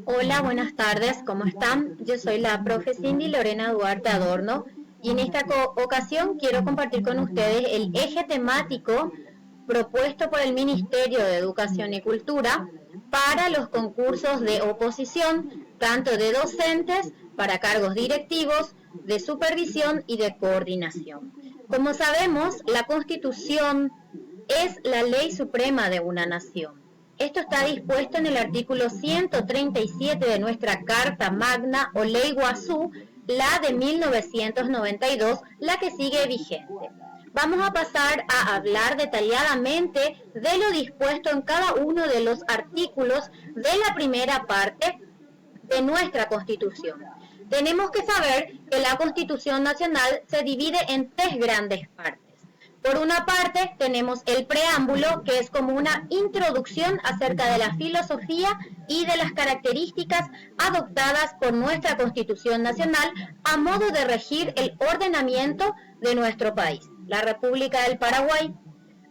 Hola, buenas tardes, ¿cómo están? Yo soy la profe Cindy Lorena Duarte Adorno y en esta ocasión quiero compartir con ustedes el eje temático propuesto por el Ministerio de Educación y Cultura para los concursos de oposición, tanto de docentes para cargos directivos, de supervisión y de coordinación. Como sabemos, la Constitución es la ley suprema de una nación. Esto está dispuesto en el artículo 137 de nuestra Carta Magna o Ley Guazú, la de 1992, la que sigue vigente. Vamos a pasar a hablar detalladamente de lo dispuesto en cada uno de los artículos de la primera parte de nuestra Constitución. Tenemos que saber que la Constitución Nacional se divide en tres grandes partes. Por una parte, tenemos el preámbulo, que es como una introducción acerca de la filosofía y de las características adoptadas por nuestra Constitución Nacional a modo de regir el ordenamiento de nuestro país, la República del Paraguay.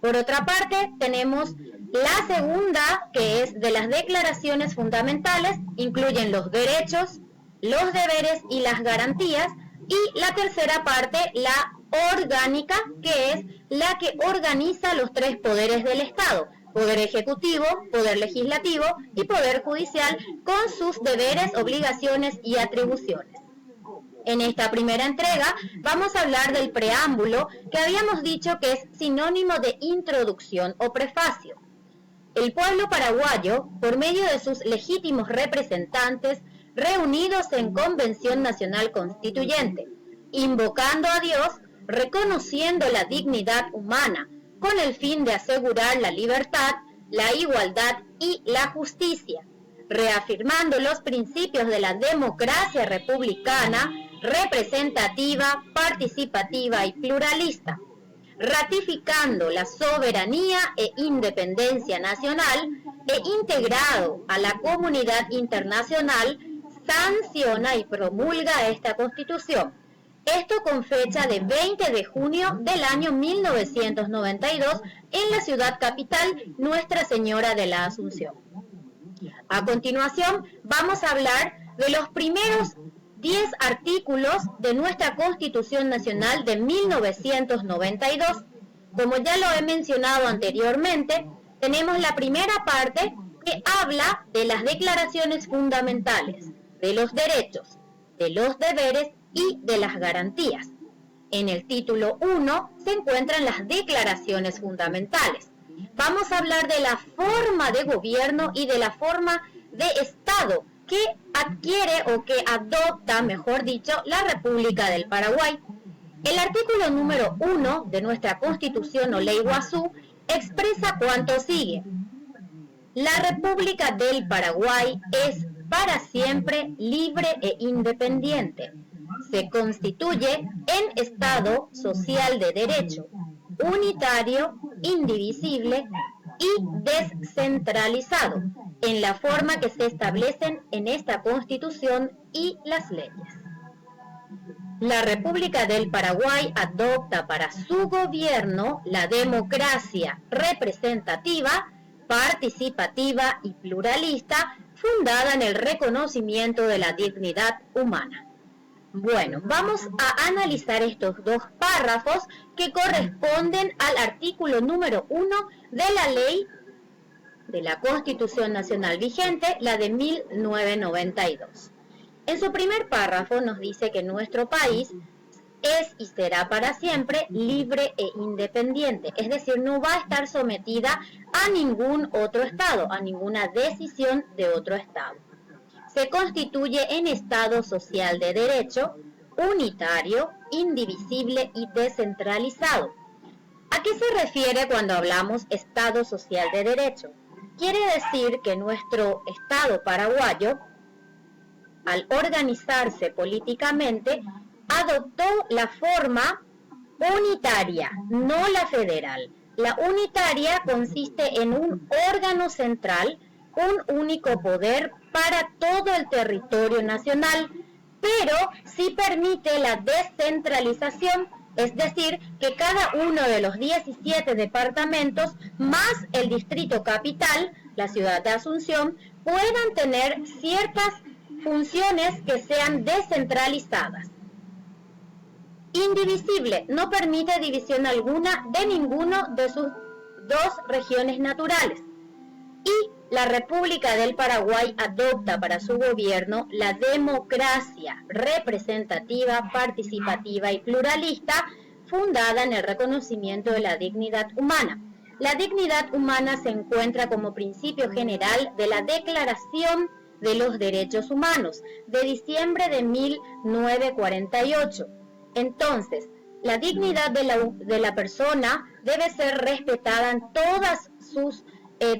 Por otra parte, tenemos la segunda, que es de las declaraciones fundamentales, incluyen los derechos, los deberes y las garantías, y la tercera parte, la orgánica, que es la que organiza los tres poderes del Estado: poder ejecutivo, poder legislativo y poder judicial, con sus deberes, obligaciones y atribuciones. En esta primera entrega vamos a hablar del preámbulo, que habíamos dicho que es sinónimo de introducción o prefacio. El pueblo paraguayo, por medio de sus legítimos representantes, reunidos en Convención Nacional Constituyente, invocando a Dios, reconociendo la dignidad humana, con el fin de asegurar la libertad, la igualdad y la justicia, reafirmando los principios de la democracia republicana, representativa, participativa y pluralista, ratificando la soberanía e independencia nacional e integrado a la comunidad internacional, sanciona y promulga esta Constitución. Esto con fecha de 20 de junio del año 1992 en la ciudad capital, Nuestra Señora de la Asunción. A continuación, vamos a hablar de los primeros 10 artículos de nuestra Constitución Nacional de 1992. Como ya lo he mencionado anteriormente, tenemos la primera parte que habla de las declaraciones fundamentales, de los derechos, de los deberes y de las garantías. En el título 1 se encuentran las declaraciones fundamentales. Vamos a hablar de la forma de gobierno y de la forma de Estado que adquiere o que adopta, mejor dicho, la República del Paraguay. El artículo número 1 de nuestra Constitución o Ley Guazú expresa cuanto sigue: la República del Paraguay es para siempre libre e independiente. Se constituye en Estado social de derecho, unitario, indivisible y descentralizado, en la forma que se establecen en esta Constitución y las leyes. La República del Paraguay adopta para su gobierno la democracia representativa, participativa y pluralista, fundada en el reconocimiento de la dignidad humana. Bueno, vamos a analizar estos dos párrafos que corresponden al artículo número 1 de la ley de la Constitución Nacional vigente, la de 1992. En su primer párrafo nos dice que nuestro país es y será para siempre libre e independiente, es decir, no va a estar sometida a ningún otro Estado, a ninguna decisión de otro Estado. Se constituye en Estado social de derecho, unitario, indivisible y descentralizado. ¿A qué se refiere cuando hablamos Estado social de derecho? Quiere decir que nuestro Estado paraguayo, al organizarse políticamente, adoptó la forma unitaria, no la federal. La unitaria consiste en un órgano central, un único poder para todo el territorio nacional, pero sí permite la descentralización Es decir, que cada uno de los 17 departamentos, más el distrito capital, la ciudad de Asunción, puedan tener ciertas funciones que sean descentralizadas. Indivisible, no permite división alguna de ninguno de sus dos regiones naturales. Y la República del Paraguay adopta para su gobierno la democracia representativa, participativa y pluralista, fundada en el reconocimiento de la dignidad humana. La dignidad humana se encuentra como principio general de la Declaración de los Derechos Humanos de diciembre de 1948. Entonces, la dignidad de la persona debe ser respetada en todas sus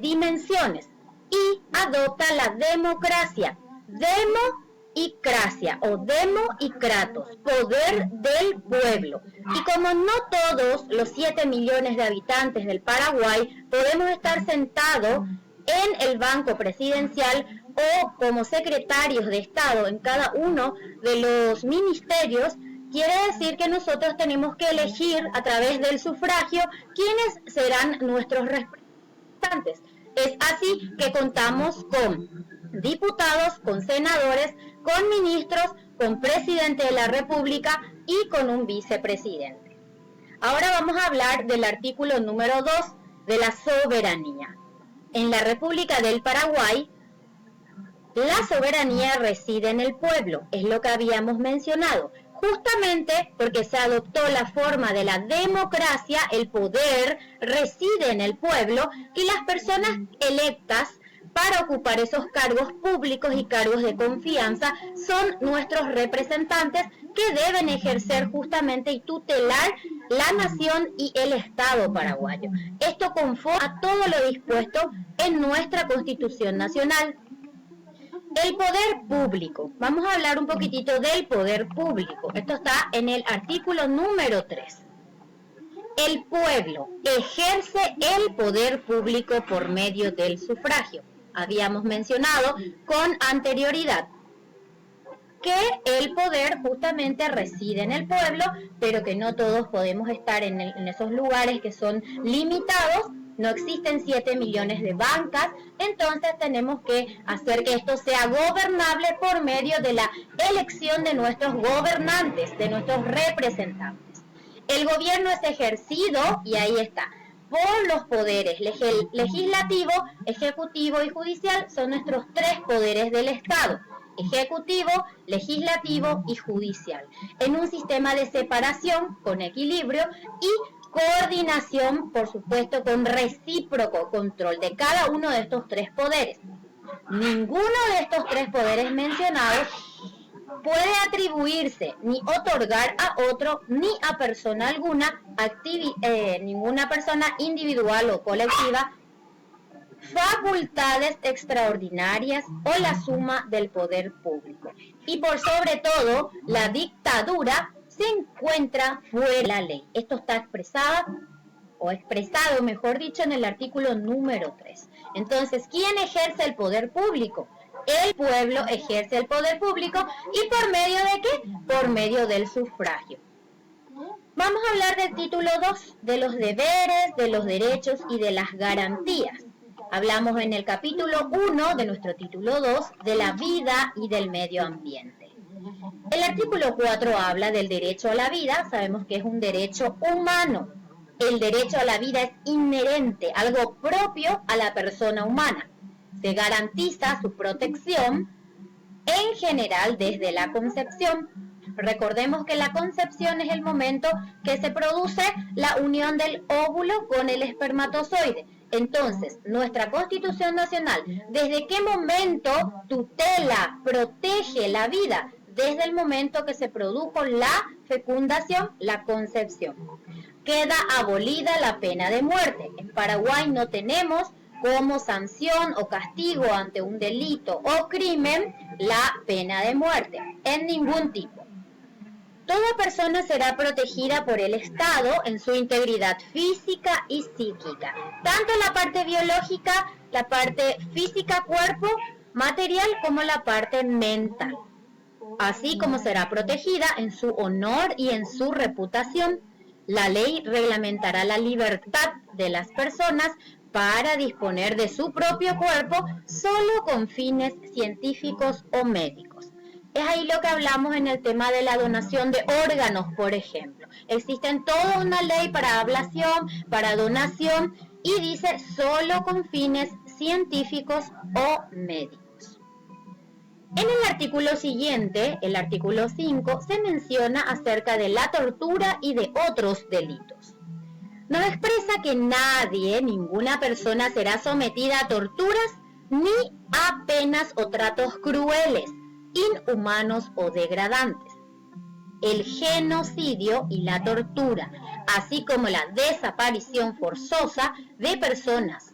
dimensiones y adopta la democracia, democracia o demo y kratos, poder del pueblo. Y como no todos los 7 millones de habitantes del Paraguay podemos estar sentados en el banco presidencial o como secretarios de Estado en cada uno de los ministerios, quiere decir que nosotros tenemos que elegir a través del sufragio quiénes serán nuestros representantes. Es así que contamos con diputados, con senadores, con ministros, con presidente de la República y con un vicepresidente. Ahora vamos a hablar del artículo número 2 de la soberanía. En la República del Paraguay, la soberanía reside en el pueblo, es lo que habíamos mencionado. Justamente porque se adoptó la forma de la democracia, el poder reside en el pueblo y las personas electas para ocupar esos cargos públicos y cargos de confianza son nuestros representantes que deben ejercer justamente y tutelar la nación y el Estado paraguayo. Esto conforme a todo lo dispuesto en nuestra Constitución Nacional. El poder público. Vamos a hablar un poquitito del poder público. Esto está en el artículo número 3. El pueblo ejerce el poder público por medio del sufragio. Habíamos mencionado con anterioridad que el poder justamente reside en el pueblo, pero que no todos podemos estar en esos lugares que son limitados. No existen 7 millones de bancas, entonces tenemos que hacer que esto sea gobernable por medio de la elección de nuestros gobernantes, de nuestros representantes. El gobierno es ejercido, y ahí está, por los poderes legislativo, ejecutivo y judicial, son nuestros 3 poderes del Estado. Ejecutivo, legislativo y judicial, en un sistema de separación con equilibrio y coordinación, por supuesto, con recíproco control de cada uno de estos 3 poderes. Ninguno de estos 3 poderes mencionados puede atribuirse ni otorgar a otro ni a persona alguna, ninguna persona individual o colectiva, facultades extraordinarias o la suma del poder público. Y por sobre todo, la dictadura se encuentra fuera de la ley. Esto está expresado, mejor dicho, en el artículo número 3. Entonces, ¿quién ejerce el poder público? El pueblo ejerce el poder público. ¿Y por medio de qué? Por medio del sufragio. Vamos a hablar del título 2, de los deberes, de los derechos y de las garantías. Hablamos en el capítulo 1 de nuestro título 2 de la vida y del medio ambiente. El artículo 4 habla del derecho a la vida. Sabemos que es un derecho humano. El derecho a la vida es inherente, algo propio a la persona humana. Se garantiza su protección en general desde la concepción. Recordemos que la concepción es el momento que se produce la unión del óvulo con el espermatozoide. Entonces, nuestra Constitución Nacional, ¿desde qué momento tutela, protege la vida? Desde el momento que se produjo la fecundación, la concepción. Queda abolida la pena de muerte. En Paraguay no tenemos como sanción o castigo ante un delito o crimen la pena de muerte, en ningún tipo. Toda persona será protegida por el Estado en su integridad física y psíquica, tanto la parte biológica, la parte física, cuerpo, material, como la parte mental. así como será protegida en su honor y en su reputación. La ley reglamentará la libertad de las personas para disponer de su propio cuerpo solo con fines científicos o médicos. Es ahí lo que hablamos en el tema de la donación de órganos, por ejemplo. Existen toda una ley para ablación, para donación, y dice solo con fines científicos o médicos. En el artículo siguiente, el artículo 5, se menciona acerca de la tortura y de otros delitos. Nos expresa que nadie, ninguna persona será sometida a torturas ni a penas o tratos crueles, inhumanos o degradantes. El genocidio y la tortura, así como la desaparición forzosa de personas,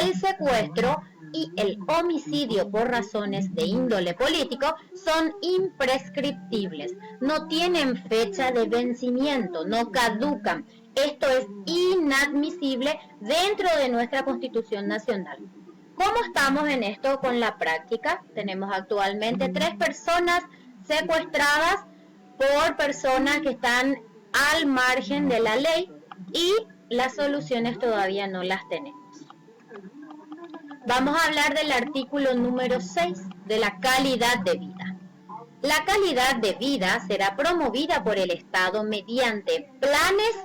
el secuestro y el homicidio por razones de índole político son imprescriptibles, no tienen fecha de vencimiento, no caducan. Esto es inadmisible dentro de nuestra Constitución Nacional. ¿Cómo estamos en esto con la práctica? Tenemos actualmente 3 personas secuestradas por personas que están al margen de la ley y las soluciones todavía no las tenemos. Vamos a hablar del artículo número 6, de la calidad de vida. La calidad de vida será promovida por el Estado mediante planes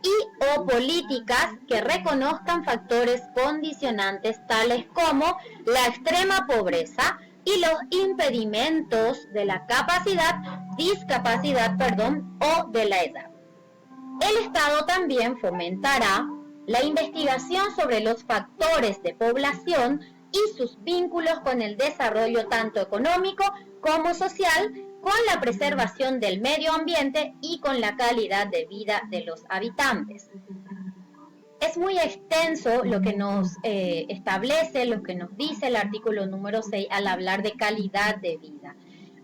y o políticas que reconozcan factores condicionantes tales como la extrema pobreza y los impedimentos de la discapacidad, o de la edad. El Estado también fomentará la investigación sobre los factores de población y sus vínculos con el desarrollo tanto económico como social, con la preservación del medio ambiente y con la calidad de vida de los habitantes. Es muy extenso lo que nos establece, lo que nos dice el artículo número 6 al hablar de calidad de vida.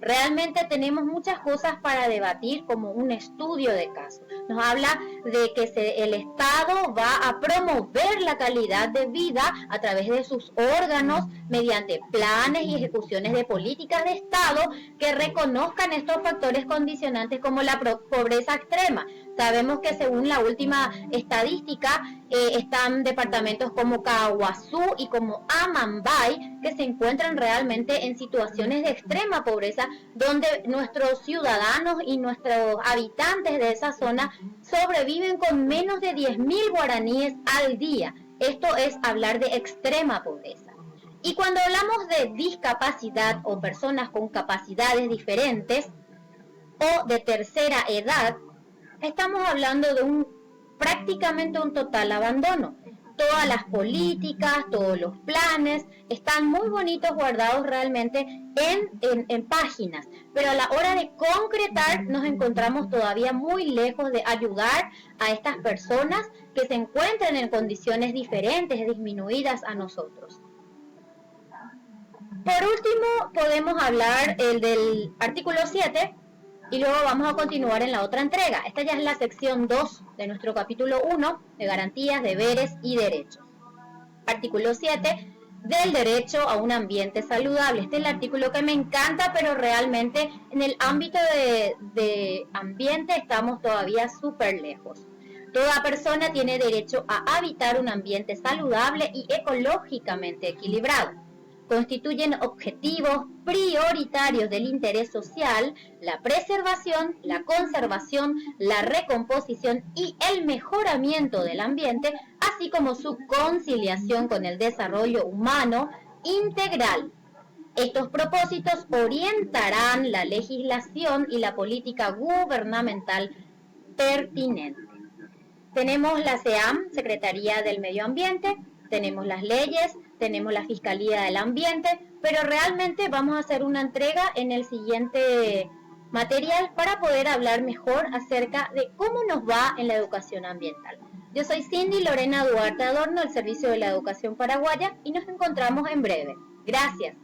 Realmente tenemos muchas cosas para debatir, como un estudio de caso. Nos habla de que el Estado va a promover la calidad de vida a través de sus órganos mediante planes y ejecuciones de políticas de Estado que reconozcan estos factores condicionantes como la pobreza extrema. Sabemos que según la última estadística están departamentos como Caaguazú y como Amambay que se encuentran realmente en situaciones de extrema pobreza, donde nuestros ciudadanos y nuestros habitantes de esa zona sobreviven con menos de 10.000 guaraníes al día. Esto es hablar de extrema pobreza. Y cuando hablamos de discapacidad o personas con capacidades diferentes o de tercera edad, estamos hablando de prácticamente un total abandono. Todas las políticas, todos los planes están muy bonitos guardados realmente en páginas, pero a la hora de concretar nos encontramos todavía muy lejos de ayudar a estas personas que se encuentran en condiciones diferentes, disminuidas a nosotros. Por último, podemos hablar del artículo 7, y luego vamos a continuar en la otra entrega. Esta ya es la sección 2 de nuestro capítulo 1 de garantías, deberes y derechos. Artículo 7 del derecho a un ambiente saludable. Este es el artículo que me encanta, pero realmente en el ámbito de ambiente estamos todavía súper lejos. Toda persona tiene derecho a habitar un ambiente saludable y ecológicamente equilibrado. Constituyen objetivos prioritarios del interés social la preservación, la conservación, la recomposición y el mejoramiento del ambiente, así como su conciliación con el desarrollo humano integral. Estos propósitos orientarán la legislación y la política gubernamental pertinente. Tenemos la SEAM, Secretaría del Medio Ambiente, tenemos las leyes, tenemos la Fiscalía del Ambiente, pero realmente vamos a hacer una entrega en el siguiente material para poder hablar mejor acerca de cómo nos va en la educación ambiental. Yo soy Cindy Lorena Duarte Adorno, del Servicio de la Educación Paraguaya, y nos encontramos en breve. Gracias.